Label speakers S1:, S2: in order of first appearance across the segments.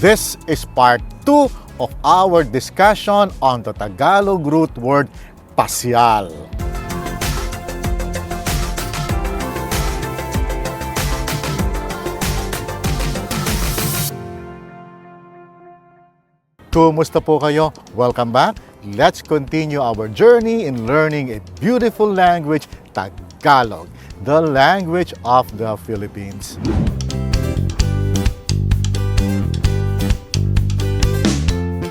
S1: This is part 2 of our discussion on the Tagalog root word pasyal. Kumusta po kayo? Welcome back. Let's continue our journey in learning a beautiful language, Tagalog, the language of the Philippines.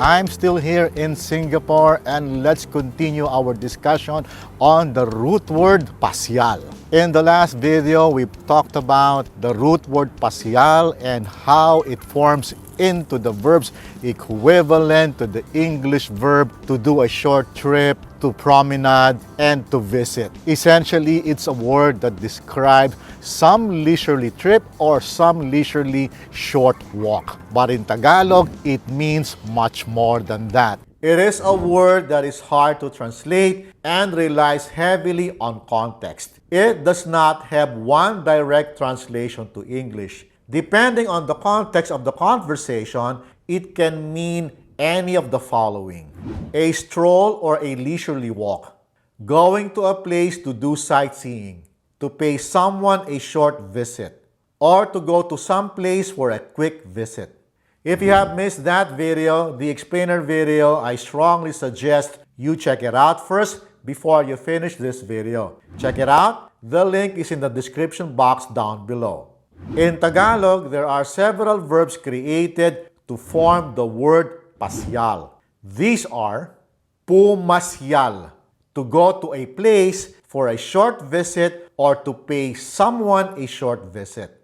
S1: I'm still here in Singapore and let's continue our discussion on the root word pasyal. In the last video, we talked about the root word pasyal and how it forms into the verbs equivalent to the English verb to do a short trip, to promenade, and to visit. Essentially, it's a word that describes some leisurely trip or some leisurely short walk. But in Tagalog, it means much more than that. It is a word that is hard to translate and relies heavily on context. It does not have one direct translation to English. Depending on the context of the conversation, it can mean any of the following: a stroll or a leisurely walk, going to a place to do sightseeing, to pay someone a short visit, or to go to some place for a quick visit. If you have missed that video, the explainer video, I strongly suggest you check it out first before you finish this video. Check it out. The link is in the description box down below. In Tagalog, there are several verbs created to form the word pasyal. These are PUMASYAL, to go to a place for a short visit or to pay someone a short visit.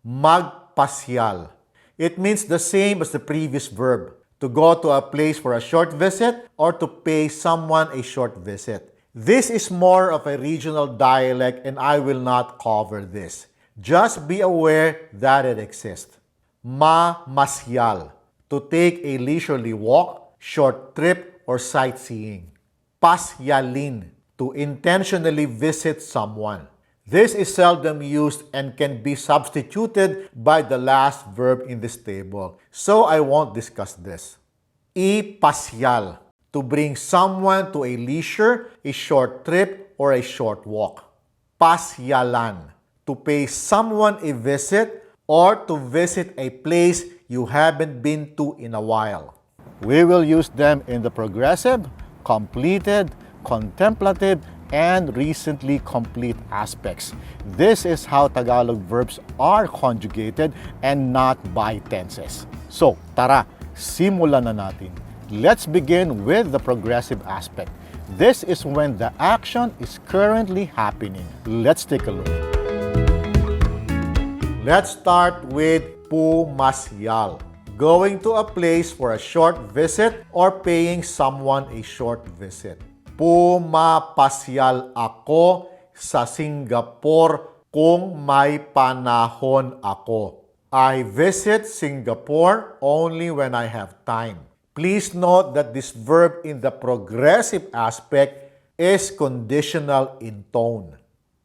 S1: MAGPASYAL. It means the same as the previous verb, to go to a place for a short visit or to pay someone a short visit. This is more of a regional dialect and I will not cover this. Just be aware that it exists. MAMASYAL, to take a leisurely walk, short trip, or sightseeing. PASYALIN, to intentionally visit someone. This is seldom used and can be substituted by the last verb in this table, so I won't discuss this. E89, to bring someone to a leisure, a short trip, or a short walk. PASYALAN, to pay someone a visit or to visit a place you haven't been to in a while. We will use them in the progressive, completed, contemplative, and recently complete aspects. This is how Tagalog verbs are conjugated and not by tenses. So, tara, simulan na natin. Let's begin with the progressive aspect. This is when the action is currently happening. Let's take a look. Let's start with PUMASYAL, going to a place for a short visit or paying someone a short visit. Pumapasyal ako sa Singapore kung may panahon ako. I visit Singapore only when I have time. Please note that this verb in the progressive aspect is conditional in tone.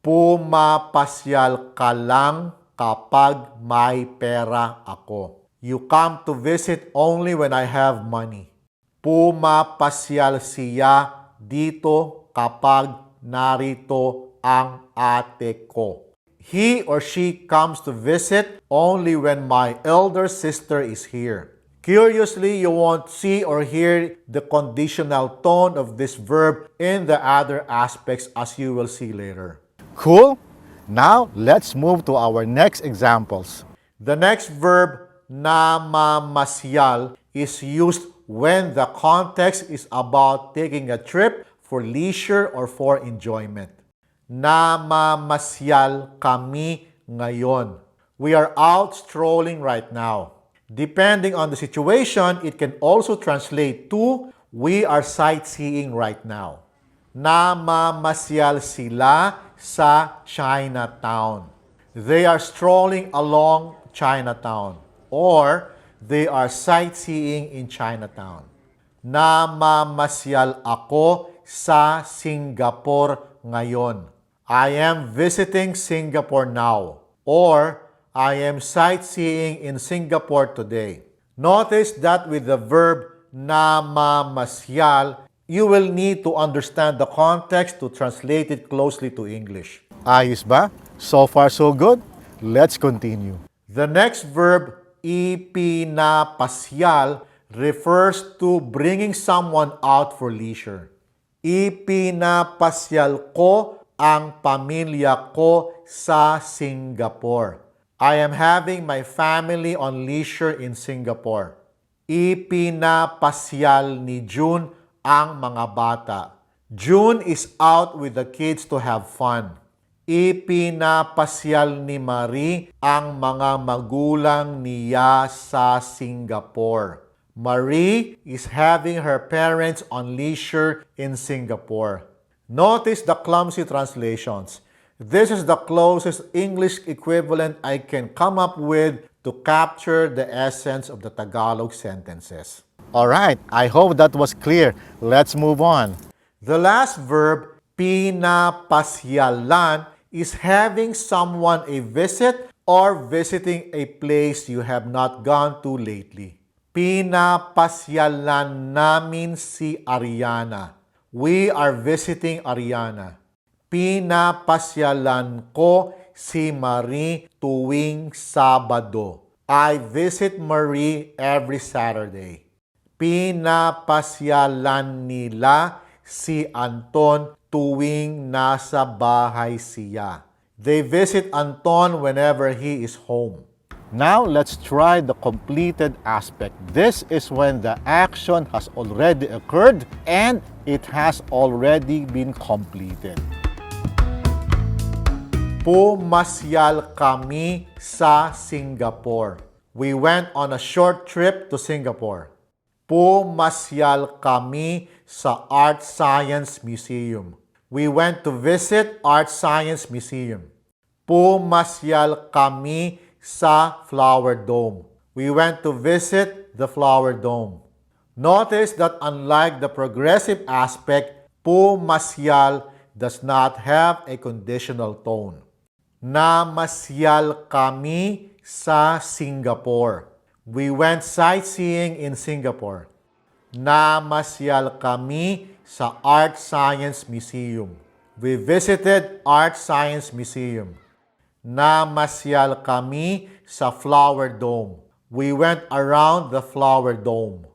S1: Pumapasyal ka lang kapag may pera ako. You come to visit only when I have money. Pumapasyal siya dito kapag narito ang ate ko. He or she comes to visit only when my elder sister is here. Curiously, you won't see or hear the conditional tone of this verb in the other aspects as you will see later. Cool? Now, let's move to our next examples. The next verb, namamasyal, is used when the context is about taking a trip for leisure or for enjoyment. Namamasyal kami ngayon. We are out strolling right now. Depending on the situation, it can also translate to, we are sightseeing right now. Namamasyal sila sa Chinatown. They are strolling along Chinatown, or they are sightseeing in Chinatown. Namamasyal ako sa Singapore ngayon. I am visiting Singapore now. Or I am sightseeing in Singapore today. Notice that with the verb namamasyal, you will need to understand the context to translate it closely to English. Ayos ba? So far so good? Let's continue. The next verb, ipinapasyal, refers to bringing someone out for leisure. Ipinapasyal ko ang pamilya ko sa Singapore. I am having my family on leisure in Singapore. Ipinapasyal ni June ang mga bata. June is out with the kids to have fun. Ipinapasyal ni Marie ang mga magulang niya sa Singapore. Marie is having her parents on leisure in Singapore. Notice the clumsy translations. This is the closest English equivalent I can come up with to capture the essence of the Tagalog sentences. Alright, I hope that was clear. Let's move on. The last verb, pinapasyalan, is having someone a visit or visiting a place you have not gone to lately. Pinapasyalan namin si Ariana. We are visiting Ariana. Pinapasyalan ko si Marie tuwing Sabado. I visit Marie every Saturday. Pinapasyalan nila si Anton tuwing nasa bahay siya. They visit Anton whenever he is home. Now, let's try the completed aspect. This is when the action has already occurred and it has already been completed. Pumasyal kami sa Singapore. We went on a short trip to Singapore. Pumasyal kami sa Art Science Museum. We went to visit Art Science Museum. Pumasyal kami sa Flower Dome. We went to visit the Flower Dome. Notice that unlike the progressive aspect, pumasyal does not have a conditional tone. Namasyal kami sa Singapore. We went sightseeing in Singapore. Namasyal kami sa Art Science Museum. We visited Art Science Museum. Namasyal kami sa Flower Dome. We went around the Flower Dome.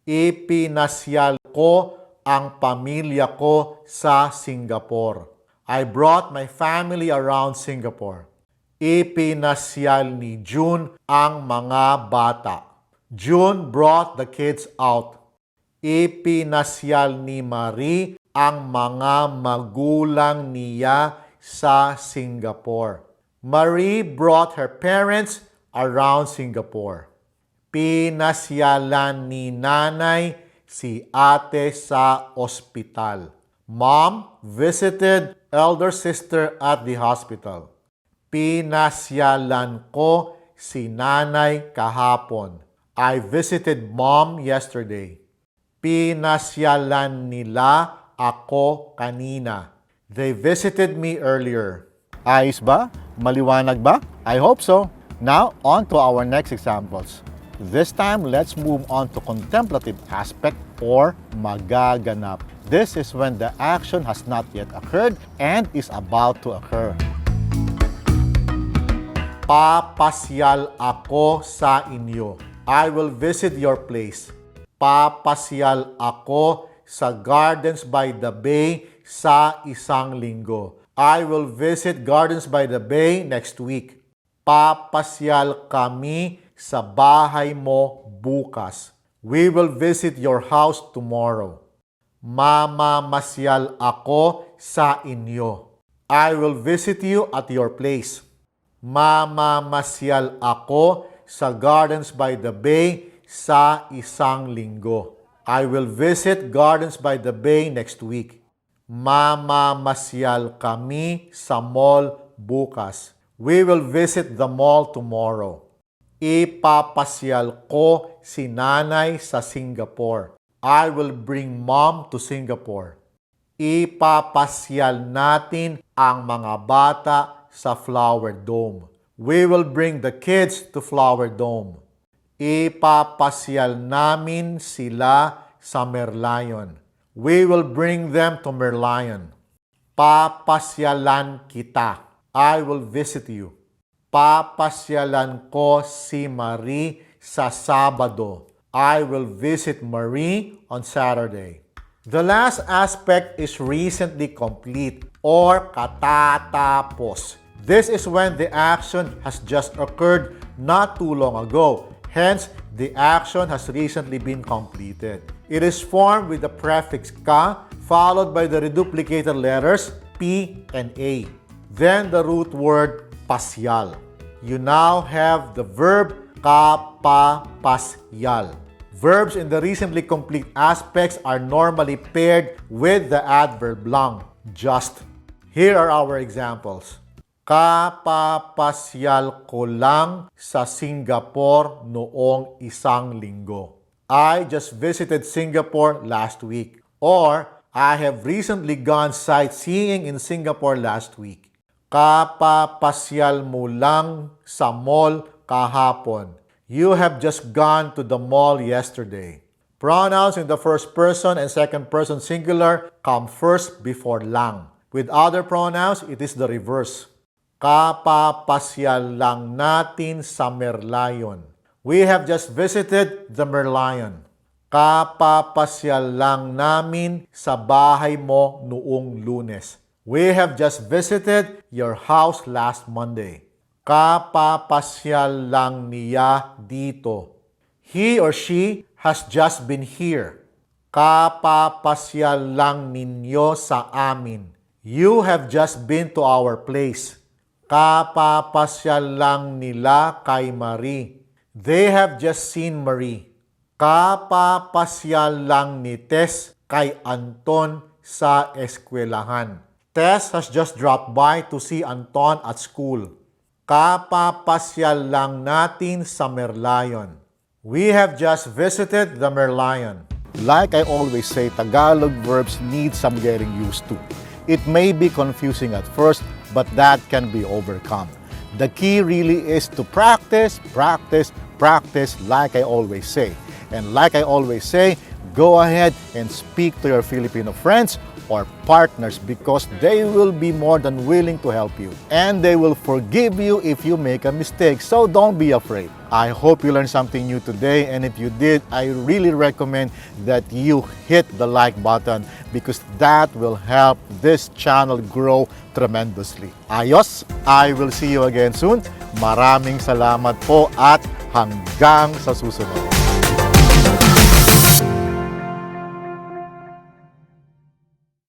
S1: Ipinasyal ko ang pamilya ko sa Singapore. I brought my family around Singapore. Ipinasyal ni June ang mga bata. June brought the kids out. Ipinasyal ni Marie ang mga magulang niya sa Singapore. Marie brought her parents around Singapore. Pinasyalan ni nanay si ate sa ospital. Mom visited elder sister at the hospital. Pinasyalan ko si nanay kahapon. I visited mom yesterday. Pinasyalan nila ako kanina. They visited me earlier. Ayos ba? Maliwanag ba? I hope so. Now, on to our next examples. This time, let's move on to contemplative aspect or magaganap. This is when the action has not yet occurred and is about to occur. Papasyal ako sa inyo. I will visit your place. Papasyal ako sa Gardens by the Bay sa isang linggo. I will visit Gardens by the Bay next week. Papasyal kami sa bahay mo bukas. We will visit your house tomorrow. Mamamasyal ako sa inyo. I will visit you at your place. Mamamasyal ako sa Gardens by the Bay sa isang linggo. I will visit Gardens by the Bay next week. Mamamasyal kami sa mall bukas. We will visit the mall tomorrow. Ipapasyal ko si nanay sa Singapore. I will bring mom to Singapore. Ipapasyal natin ang mga bata sa Flower Dome. We will bring the kids to Flower Dome. Ipapasyal namin sila sa Merlion. We will bring them to Merlion. Papasyalan kita. I will visit you. Papasyalan ko si Marie sa Sabado. I will visit Marie on Saturday. The last aspect is recently complete or katatapos. This is when the action has just occurred not too long ago. Hence, the action has recently been completed. It is formed with the prefix ka followed by the reduplicated letters P and A. Then the root word pasyal. You now have the verb kapapasyal. Verbs in the recently complete aspects are normally paired with the adverb lang, just. Here are our examples. Kapapasyal ko lang sa Singapore noong isang linggo. I just visited Singapore last week. Or, I have recently gone sightseeing in Singapore last week. Kapapasyal mo lang sa mall kahapon. You have just gone to the mall yesterday. Pronouns in the first person and second person singular come first before lang. With other pronouns, it is the reverse. Kapapasyal lang natin sa Merlion. We have just visited the Merlion. Kapapasyal lang namin sa bahay mo noong Lunes. We have just visited your house last Monday. Kapapasyal lang niya dito. He or she has just been here. Kapapasyal lang ninyo sa amin. You have just been to our place. Kapapasyal lang nila kay Marie. They have just seen Marie. Kapapasyal lang ni Tess kay Anton sa eskwelahan. Tess has just dropped by to see Anton at school. Kapapasyal lang natin sa Merlion. We have just visited the Merlion. Like I always say, Tagalog verbs need some getting used to. It may be confusing at first, but that can be overcome. The key really is to practice, practice, practice, like I always say. And like I always say, go ahead and speak to your Filipino friends or partners because they will be more than willing to help you. And they will forgive you if you make a mistake, so don't be afraid. I hope you learned something new today, and if you did, I really recommend that you hit the like button because that will help this channel grow tremendously. Ayos! I will see you again soon. Maraming salamat po at hanggang sa susunod.